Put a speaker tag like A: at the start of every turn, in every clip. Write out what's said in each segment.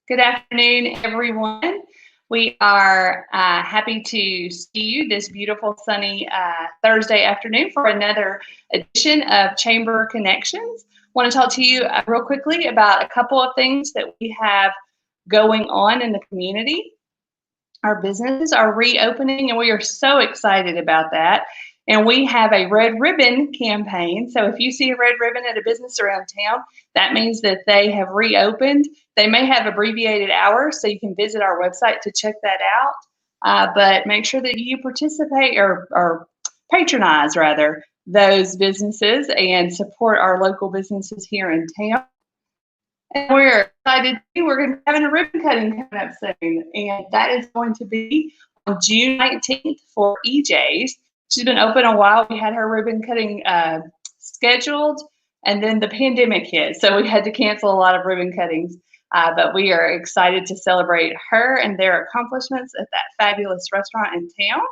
A: Good afternoon, everyone. We are happy to see you this beautiful sunny Thursday afternoon for another edition of Chamber Connections. I want to talk to you real quickly about a couple of things that we have going on in the community. Our businesses are reopening, and we are so excited about that. And we have a red ribbon campaign. So if you see a red ribbon at a business around town, that means that they have reopened. They may have abbreviated hours, so you can visit our website to check that out. But make sure that you participate or patronize, rather, those businesses and support our local businesses here in town. And we're excited. We're going to be having a ribbon cutting coming up soon, and that is going to be on June 19th for EJ's. She's been open a while. We had her ribbon cutting scheduled, and then the pandemic hit, so we had to cancel a lot of ribbon cuttings. But we are excited to celebrate her and their accomplishments at that fabulous restaurant in town.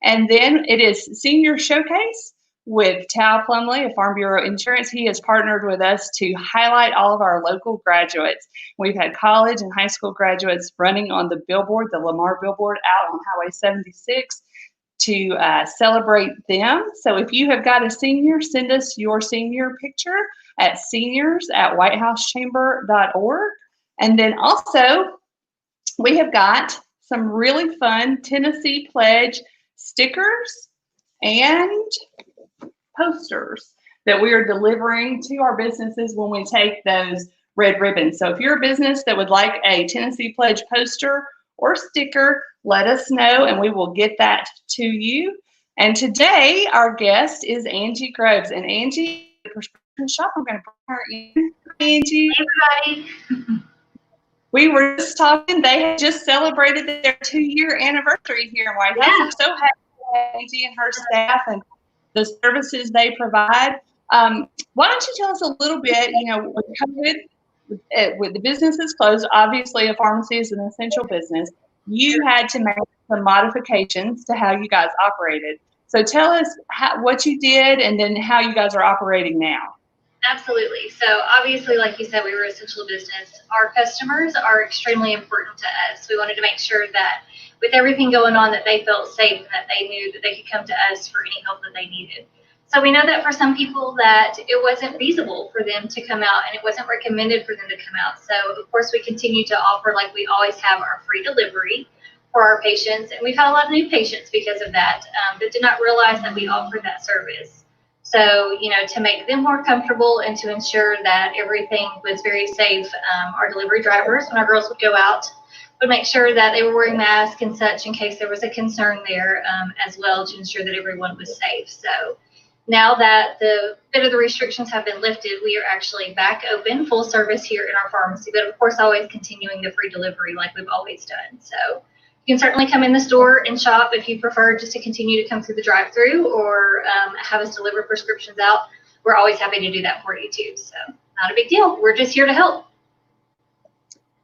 A: And then it is Senior Showcase with Tal Plumley of Farm Bureau Insurance. He has partnered with us to highlight all of our local graduates. We've had college and high school graduates running on the billboard, the Lamar billboard out on Highway 76 to celebrate them. So if you have got a senior, send us your senior picture at seniors@whitehousechamber.org. And then also, we have got some really fun Tennessee Pledge stickers and posters that we are delivering to our businesses when we take those red ribbons. So if you're a business that would like a Tennessee Pledge poster or sticker, let us know and we will get that to you. And today our guest is Angie Groves, and Angie, the Prescription Shoppe, I'm going to bring her in. Angie.
B: Hey, everybody.
A: We were just talking, they had just celebrated their 2-year anniversary here in White House.
B: Yeah.
A: I'm so happy to have Angie and her staff and the services they provide. Why don't you tell us a little bit, with COVID, with the businesses closed, obviously a pharmacy is an essential business. You had to make some modifications to how you guys operated. So tell us what you did and then how you guys are operating now.
B: Absolutely. So obviously, like you said, we were essential business. Our customers are extremely important to us. We wanted to make sure that with everything going on that they felt safe and that they knew that they could come to us for any help that they needed. So we know that for some people that it wasn't feasible for them to come out and it wasn't recommended for them to come out. So of course we continue to offer, like we always have, our free delivery for our patients. And we've had a lot of new patients because of that did not realize that we offered that service. So, to make them more comfortable and to ensure that everything was very safe, our delivery drivers, when our girls would go out, would make sure that they were wearing masks and such in case there was a concern there as well, to ensure that everyone was safe. So now that the bit of the restrictions have been lifted, we are actually back open, full service here in our pharmacy, but of course always continuing the free delivery like we've always done. So you can certainly come in the store and shop if you prefer just to continue to come through the drive-through or have us deliver prescriptions out. We're always happy to do that for you too. So not a big deal. We're just here to help.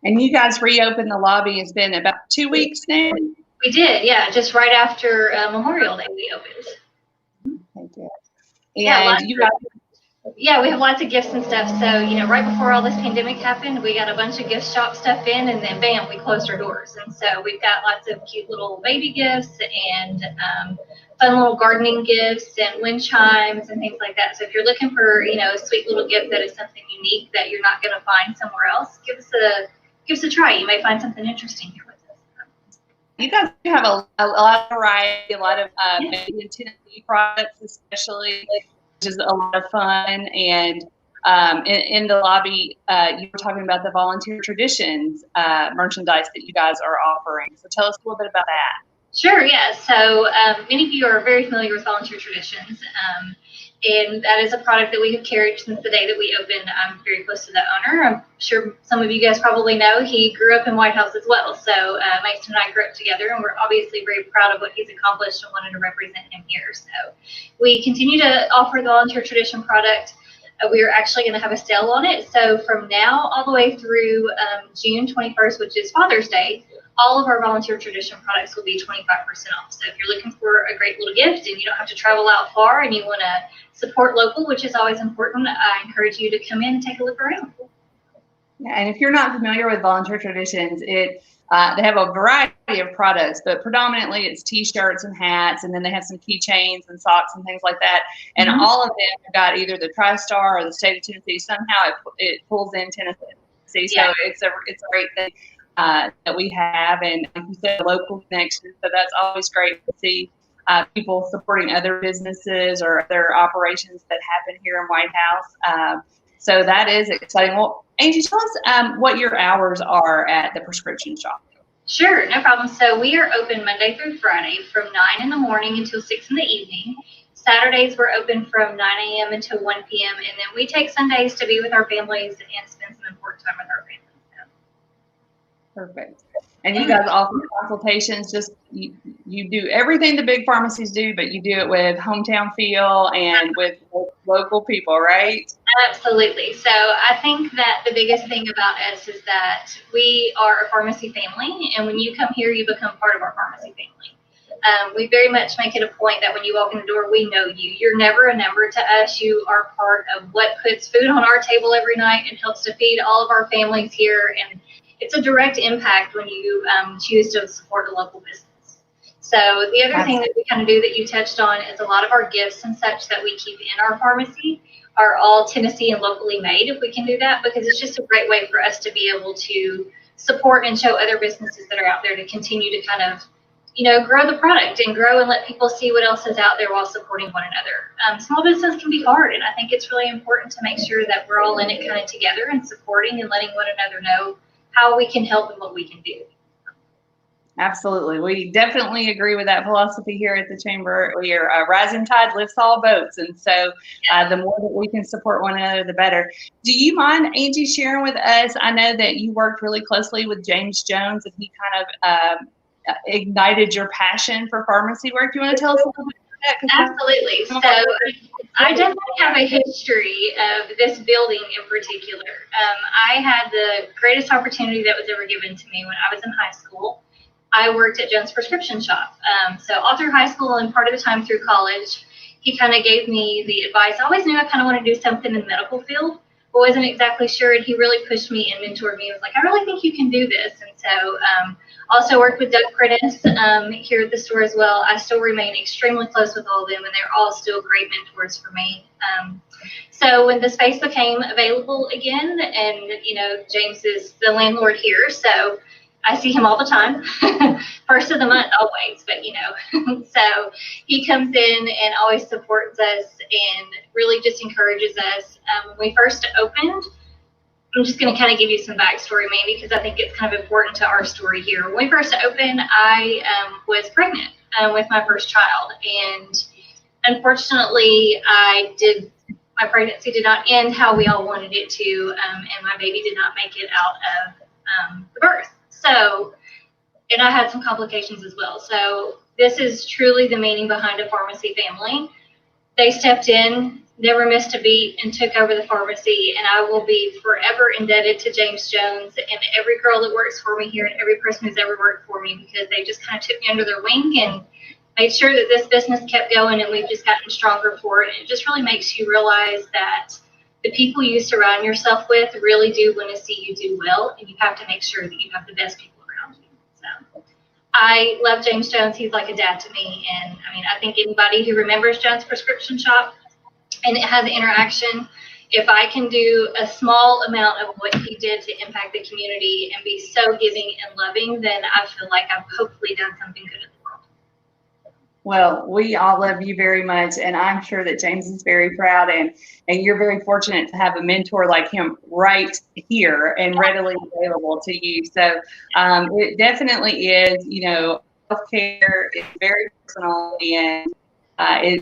A: And you guys reopened the lobby. It's been about 2 weeks now.
B: We did, yeah. Just right after Memorial Day, we opened.
A: Thank you.
B: And yeah, we have lots of gifts and stuff. So, right before all this pandemic happened, we got a bunch of gift shop stuff in, and then bam, we closed our doors. And so we've got lots of cute little baby gifts and fun little gardening gifts and wind chimes and things like that. So if you're looking for, a sweet little gift that is something unique that you're not going to find somewhere else, give us a try. You may find something interesting here with us.
A: You guys do have a lot of variety, a lot of made in Tennessee products, especially, which is a lot of fun. And in the lobby, you were talking about the Volunteer Traditions merchandise that you guys are offering. So tell us a little bit about that.
B: Sure, yeah. So many of you are very familiar with Volunteer Traditions. And that is a product that we have carried since the day that we opened. I'm very close to the owner. I'm sure some of you guys probably know he grew up in White House as well. So Mason and I grew up together, and we're obviously very proud of what he's accomplished and wanted to represent him here. So we continue to offer the Volunteer Tradition product. We are actually going to have a sale on it. So from now all the way through June 21st, which is Father's Day, all of our Volunteer Tradition products will be 25% off. So if you're looking for a great little gift and you don't have to travel out far and you want to support local, which is always important, I encourage you to come in and take a look around.
A: Yeah, and if you're not familiar with Volunteer Traditions, they have a variety of products, but predominantly it's T-shirts and hats, and then they have some keychains and socks and things like that. And
B: Mm-hmm.
A: all of them have got either the TriStar or the state of Tennessee. Somehow it pulls in Tennessee, so
B: Yeah.
A: it's a great thing that we have, and like you said, local connections. So that's always great to see. People supporting other businesses or other operations that happen here in White House. So that is exciting. Well, Angie, tell us what your hours are at the Prescription Shoppe.
B: Sure, no problem. So we are open Monday through Friday from 9 in the morning until 6 in the evening. Saturdays we're open from 9 a.m. until 1 p.m. And then we take Sundays to be with our families and spend some important time with our families.
A: Perfect. And you guys offer consultations, just you do everything the big pharmacies do, but you do it with hometown feel and with local people, right?
B: Absolutely. So I think that the biggest thing about us is that we are a pharmacy family, and when you come here, you become part of our pharmacy family. We very much make it a point that when you walk in the door, we know you. You're never a number to us. You are part of what puts food on our table every night and helps to feed all of our families here. And it's a direct impact when you choose to support a local business. So the other thing that we kind of do that you touched on is a lot of our gifts and such that we keep in our pharmacy are all Tennessee and locally made, if we can do that, because it's just a great way for us to be able to support and show other businesses that are out there to continue to kind of, grow the product and grow and let people see what else is out there while supporting one another. Small business can be hard, and I think it's really important to make sure that we're all in it kind of together and supporting and letting one another know how we can help and what we can do.
A: Absolutely. We definitely agree with that philosophy here at the Chamber. We are a rising tide lifts all boats. And so the more that we can support one another, the better. Do you mind, Angie, sharing with us? I know that you worked really closely with James Jones, and he kind of ignited your passion for pharmacy work. Do you want to tell us a little bit about that?
B: Absolutely. So I definitely have a history of this building in particular. I had the greatest opportunity that was ever given to me when I was in high school. I worked at Jones Prescription Shoppe. So all through high school and part of the time through college, he kind of gave me the advice. I always knew I kind of wanted to do something in the medical field, but wasn't exactly sure. And he really pushed me and mentored me. He was like, I really think you can do this. And so also worked with Doug Prentice here at the store as well. I still remain extremely close with all of them, and they're all still great mentors for me. So when the space became available again, and, James is the landlord here, so I see him all the time, first of the month always, but so he comes in and always supports us and really just encourages us. When we first opened, I'm just going to kind of give you some backstory, maybe, because I think it's kind of important to our story here. When we first opened, I was pregnant with my first child, and unfortunately, my pregnancy did not end how we all wanted it to, and my baby did not make it out of the birth. So, and I had some complications as well. So this is truly the meaning behind a pharmacy family. They stepped in, never missed a beat, and took over the pharmacy. And I will be forever indebted to James Jones and every girl that works for me here and every person who's ever worked for me, because they just kind of took me under their wing and made sure that this business kept going, and we've just gotten stronger for it. And it just really makes you realize that the people you surround yourself with really do want to see you do well, and you have to make sure that you have the best people around you. So I love James Jones. He's like a dad to me. And I think anybody who remembers Jones Prescription Shoppe and it has interaction, if I can do a small amount of what he did to impact the community and be so giving and loving, then I feel like I've hopefully done something good in the world.
A: Well, we all love you very much, and I'm sure that James is very proud, and you're very fortunate to have a mentor like him right here and readily available to you. So it definitely is, healthcare is very personal, and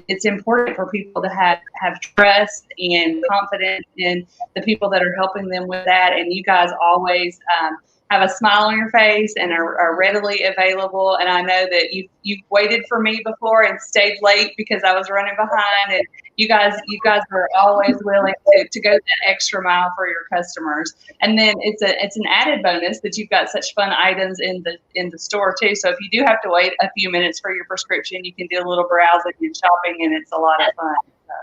A: it's important for people to have trust and confidence in the people that are helping them with that. And you guys always have a smile on your face and are readily available. And I know that you've waited for me before and stayed late because I was running behind. And you guys are always willing to go that extra mile for your customers. And then it's an added bonus that you've got such fun items in the store too. So if you do have to wait a few minutes for your prescription, you can do a little browsing and shopping, and it's a lot of fun. So.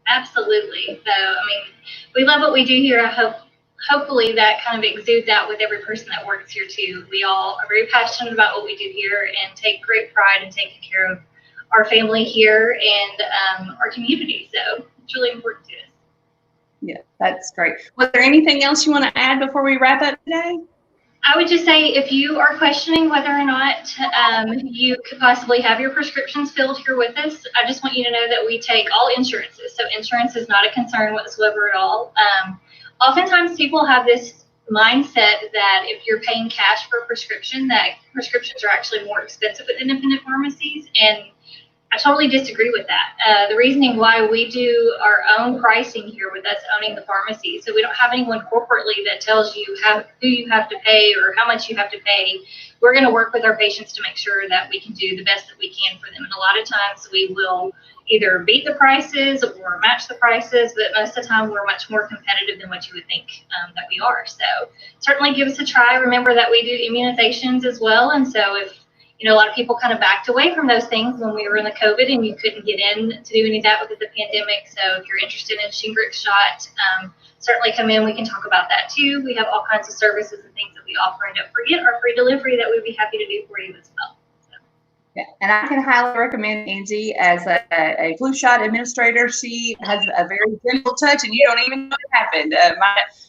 B: Absolutely. So we love what we do here. I hopefully that kind of exudes out with every person that works here too. We all are very passionate about what we do here and take great pride in taking care of our family here and our community. So it's really important to us.
A: Yeah, that's great. Was there anything else you want to add before we wrap up today?
B: I would just say if you are questioning whether or not you could possibly have your prescriptions filled here with us, I just want you to know that we take all insurances. So insurance is not a concern whatsoever at all. Oftentimes people have this mindset that if you're paying cash for a prescription, that prescriptions are actually more expensive at independent pharmacies, and I totally disagree with that. The reasoning why we do our own pricing here with us owning the pharmacy, so we don't have anyone corporately that tells you who you have to pay or how much you have to pay. We're going to work with our patients to make sure that we can do the best that we can for them. And a lot of times we will either beat the prices or match the prices, but most of the time we're much more competitive than what you would think that we are. So certainly give us a try. Remember that we do immunizations as well. And so if a lot of people kind of backed away from those things when we were in the COVID and you couldn't get in to do any of that with the pandemic. So if you're interested in Shingrix shot, certainly come in. We can talk about that too. We have all kinds of services and things that we offer, and don't forget our free delivery that we'd be happy to do for you as well.
A: Yeah, and I can highly recommend Angie as a flu shot administrator. She has a very gentle touch, and you don't even know what happened.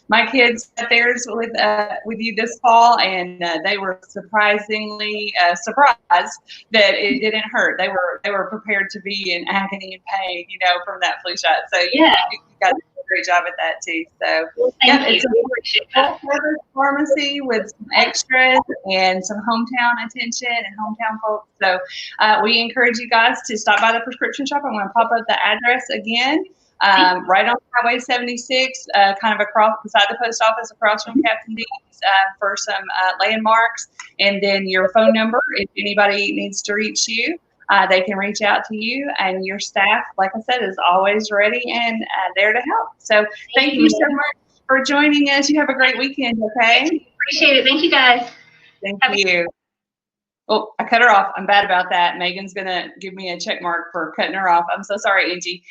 A: My kids got theirs with you this fall, and they were surprisingly surprised that it didn't hurt. They were prepared to be in agony and pain, from that flu shot. So you got to do a great job at that too. So it's a full service pharmacy with some extras and some hometown attention and hometown folks. So we encourage you guys to stop by the Prescription Shoppe. I'm going to pop up the address again. Right on Highway 76, kind of across beside the post office, across from Captain D's, for some landmarks, and then your phone number if anybody needs to reach you. They can reach out to you, and your staff, like I said, is always ready and there to help. So thank you so much for joining us. You have a great weekend, okay?
B: Appreciate it. Thank you, guys.
A: Thank you. Oh, I cut her off. I'm bad about that. Megan's going to give me a check mark for cutting her off. I'm so sorry, Angie.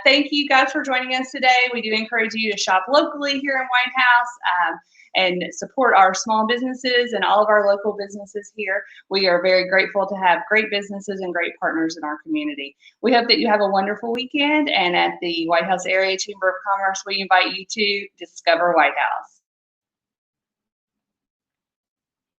A: Thank you guys for joining us today. We do encourage you to shop locally here in White House and support our small businesses and all of our local businesses here. We are very grateful to have great businesses and great partners in our community. We hope that you have a wonderful weekend, and at the White House Area Chamber of Commerce, we invite you to discover White House.